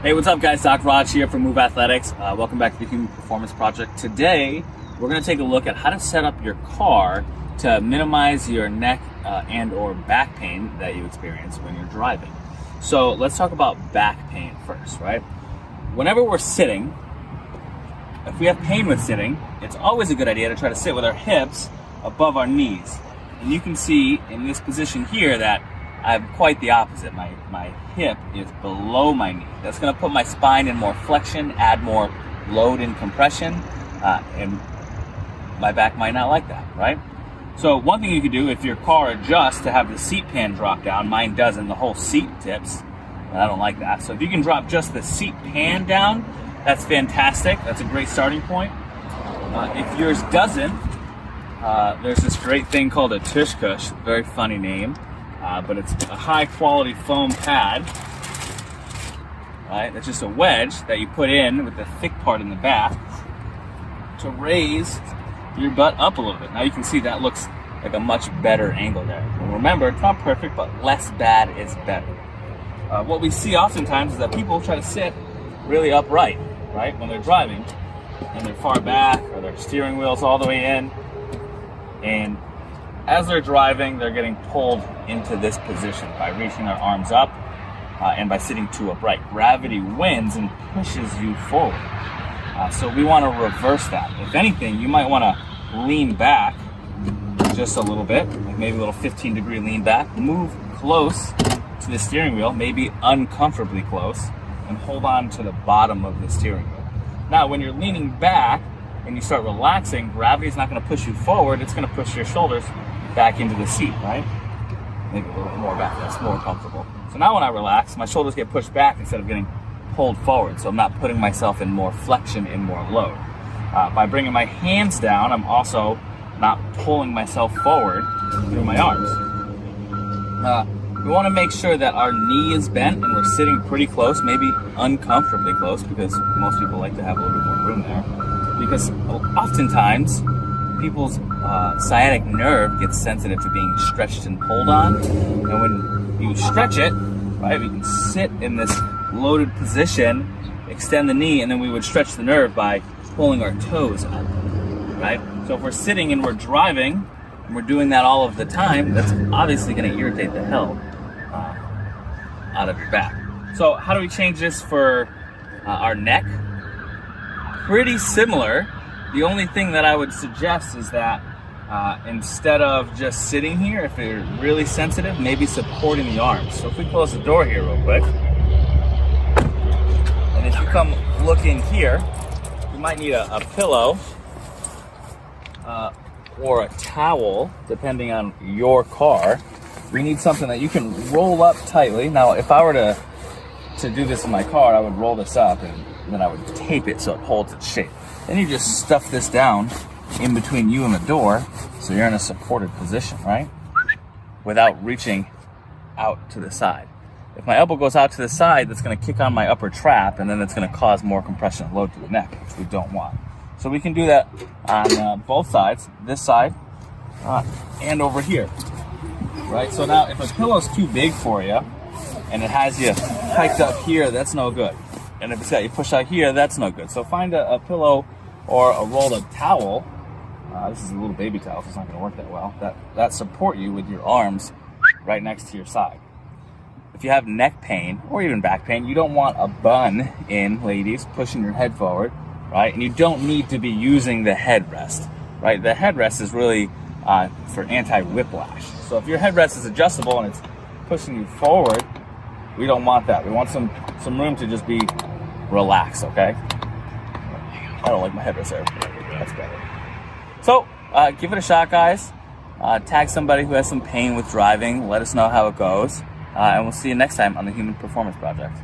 Hey, what's up guys? Doc Raj here from Move Athletics. Welcome back to the Human Performance Project. Today, we're going to take a look at how to set up your car to minimize your neck and or back pain that you experience when you're driving. So let's talk about back pain first, right? Whenever we're sitting, if we have pain with sitting, it's always a good idea to try to sit with our hips above our knees. And you can see in this position here that I have quite the opposite. My hip is below my knee. That's going to put my spine in more flexion, add more load and compression, and my back might not like that, right? So one thing you could do if your car adjusts to have the seat pan drop down, mine doesn't, the whole seat tips, and I don't like that. So if you can drop just the seat pan down, that's fantastic. That's a great starting point. If yours doesn't, there's this great thing called a tush cush, very funny name. But it's a high quality foam pad, right? It's just a wedge that you put in with the thick part in the back to raise your butt up a little bit. Now you can see that looks like a much better angle there. And remember, it's not perfect, but less bad is better. What we see oftentimes is that people try to sit really upright, right? When they're driving and they're far back or their steering wheel's all the way in, and as they're driving, they're getting pulled into this position by reaching their arms up and by sitting too upright. Gravity wins and pushes you forward. So we want to reverse that. If anything, you might want to lean back just a little bit, like maybe a little 15-degree lean back. Move close to the steering wheel, maybe uncomfortably close, and hold on to the bottom of the steering wheel. Now, when you're leaning back and you start relaxing, gravity is not going to push you forward. It's going to push your shoulders back into the seat, right? Maybe a little bit more back, that's more comfortable. So now when I relax, my shoulders get pushed back instead of getting pulled forward. So I'm not putting myself in more flexion and more load. By bringing my hands down, I'm also not pulling myself forward through my arms. We want to make sure that our knee is bent and we're sitting pretty close, maybe uncomfortably close, because most people like to have a little bit more room there. Because oftentimes, people's sciatic nerve gets sensitive to being stretched and pulled on. And when you stretch it, right, we can sit in this loaded position, extend the knee, and then we would stretch the nerve by pulling our toes up, right? So if we're sitting and we're driving, and we're doing that all of the time, that's obviously going to irritate the hell out of your back. So how do we change this for our neck? Pretty similar. The only thing that I would suggest is that instead of just sitting here, if you're really sensitive, maybe supporting the arms. So if we close the door here real quick, and if you come look in here, you might need a pillow or a towel, depending on your car. We need something that you can roll up tightly. Now, if I were to do this in my car, I would roll this up and then I would tape it so it holds its shape. Then you just stuff this down in between you and the door so you're in a supported position, right? Without reaching out to the side. If my elbow goes out to the side, that's going to kick on my upper trap, and then it's going to cause more compression and load to the neck, which we don't want. So we can do that on both sides, this side and over here, right? So now if a pillow's too big for you and it has you hiked up here, that's no good. And if it's got you pushed out here, that's no good. So find a pillow or a rolled up towel. This is a little baby towel, so it's not going to work that well. That support you with your arms right next to your side. If you have neck pain or even back pain, you don't want a bun in, ladies, pushing your head forward, right? And you don't need to be using the headrest, right? The headrest is really for anti-whiplash. So if your headrest is adjustable and it's pushing you forward, we don't want that. We want some room to just be relaxed, okay? I don't like my headrest there. That's better. So, give it a shot, guys. Tag somebody who has some pain with driving. Let us know how it goes. And we'll see you next time on the Human Performance Project.